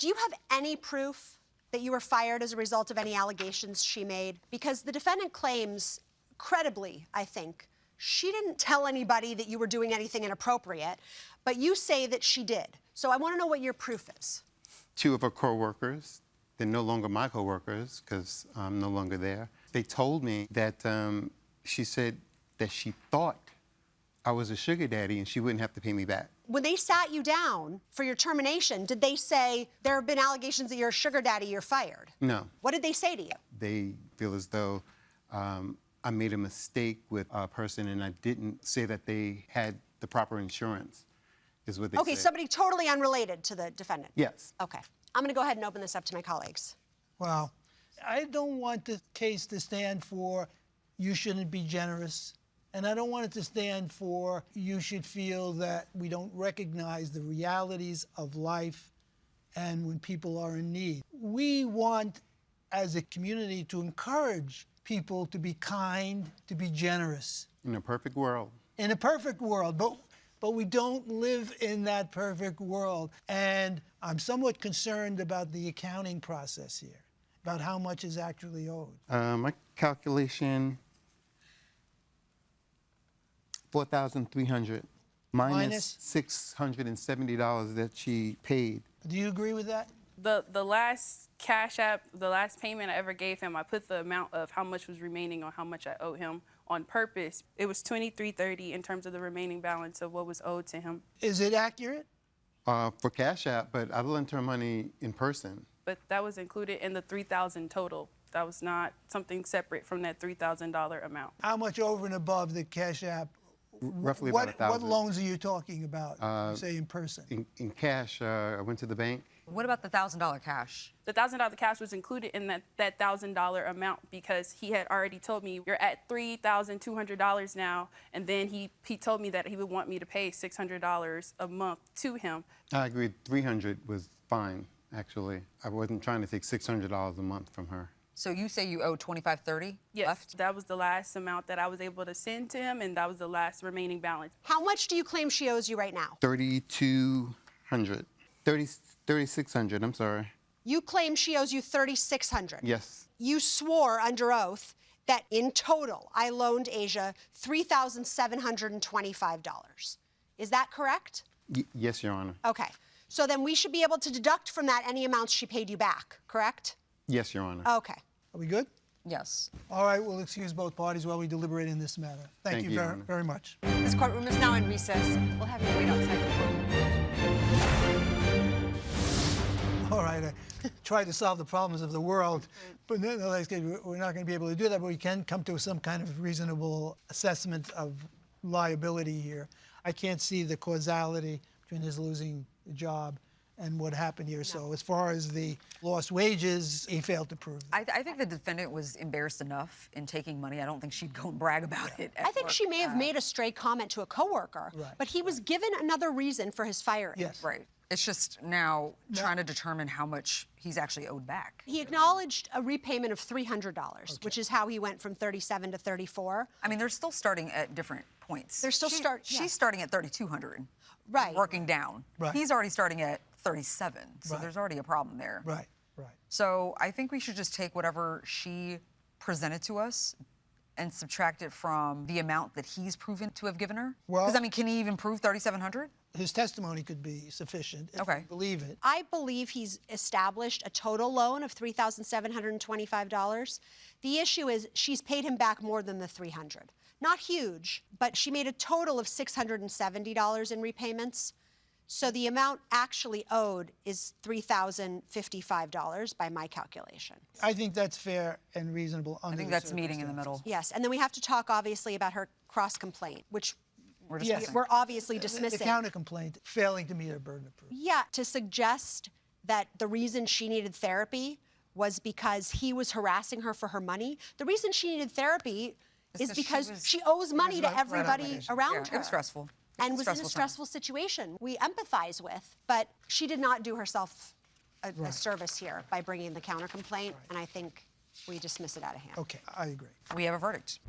Do you have any proof that you were fired as a result of any allegations she made? Because the defendant claims, credibly, I think, she didn't tell anybody that you were doing anything inappropriate, but you say that she did. So I want to know what your proof is. 2 of her co-workers, they're no longer my co-workers because I'm no longer there. They told me that she said that she thought I was a sugar daddy and she wouldn't have to pay me back. When they sat you down for your termination, did they say, there have been allegations that you're a sugar daddy, you're fired? No. What did they say to you? They feel as though I made a mistake with a person and I didn't say that they had the proper insurance, is what they said. Okay, somebody totally unrelated to the defendant? Yes. Okay. I'm going to go ahead and open this up to my colleagues. Wow. I don't want the case to stand for you shouldn't be generous. And I don't want it to stand for you should feel that we don't recognize the realities of life and when people are in need. We want, as a community, to encourage people to be kind, to be generous. In a perfect world. In a perfect world, but we don't live in that perfect world. And I'm somewhat concerned about the accounting process here, about how much is actually owed. My calculation, $4,300 minus $670 that she paid. Do you agree with that? The last Cash App, the last payment I ever gave him, I put the amount of how much was remaining on how much I owed him on purpose. It was $2,330 in terms of the remaining balance of what was owed to him. Is it accurate? For Cash App, but I lent her money in person. But that was included in the $3,000 total. That was not something separate from that $3,000 amount. How much over and above the Cash App? Roughly about 1,000. What loans are you talking about, say, in person? In cash, I went to the bank. What about the $1,000 cash? The $1,000 cash was included in that $1,000 amount because he had already told me, you're at $3,200 now, and then he told me that he would want me to pay $600 a month to him. I agreed $300 was fine, actually. I wasn't trying to take $600 a month from her. So you say you owe $2,530 Yes, left? that was the last amount that I was able to send to him, and that was the last remaining balance. How much do you claim she owes you right now? $3,200. 3,600, I'm sorry. You claim she owes you $3,600. Yes. You swore under oath that in total, I loaned Asia $3,725. Is that correct? Yes, Your Honor. Okay. So then we should be able to deduct from that any amounts she paid you back, correct? Yes, Your Honor. Okay. Are we good? Yes. All right, we'll excuse both parties while we deliberate in this matter. Thank you Your very, Honor. very much. This courtroom is now in recess. We'll have you wait outside the courtroom. All right, I tried to solve the problems of the world, but nonetheless, we're not going to be able to do that, but we can come to some kind of reasonable assessment of liability here. I can't see the causality between his losing the job and what happened here. No. So as far as the lost wages, he failed to prove that. I think the defendant was embarrassed enough in taking money. I don't think she'd go and brag about it. I think she may have made a stray comment to a coworker, Right. but he was given another reason for his firing. Yes. Right. It's just now trying to determine how much he's actually owed back. He acknowledged a repayment of $300, which is how he went from 37 to 34. I mean, they're still starting at different points. They're still She's starting at 3,200. Right. Working down. Right. He's already starting at 37. So Right. there's already a problem there. Right, right. So I think we should just take whatever she presented to us and subtract it from the amount that he's proven to have given her. Well- Because, I mean, can he even prove 3,700? His testimony could be sufficient if Okay. you believe it. I believe he's established a total loan of $3,725. The issue is she's paid him back more than the $300. Not huge, but she made a total of $670 in repayments. So the amount actually owed is $3,055 by my calculation. I think that's fair and reasonable under I think the that's meeting in the circumstances. middle. Yes, and then we have to talk, obviously, about her cross-complaint, which We're Yes. discussing. we're obviously The dismissing. counter-complaint, failing to meet her burden of proof. Yeah, to suggest that the reason she needed therapy was because he was harassing her for her money. The reason she needed therapy is because she owes money to right on everybody it. around Yeah, her. it was stressful. And was in a time. stressful situation we empathize with, but she did not do herself a service here by bringing the counter complaint, and I think we dismiss it out of hand. Okay, I agree. We have a verdict.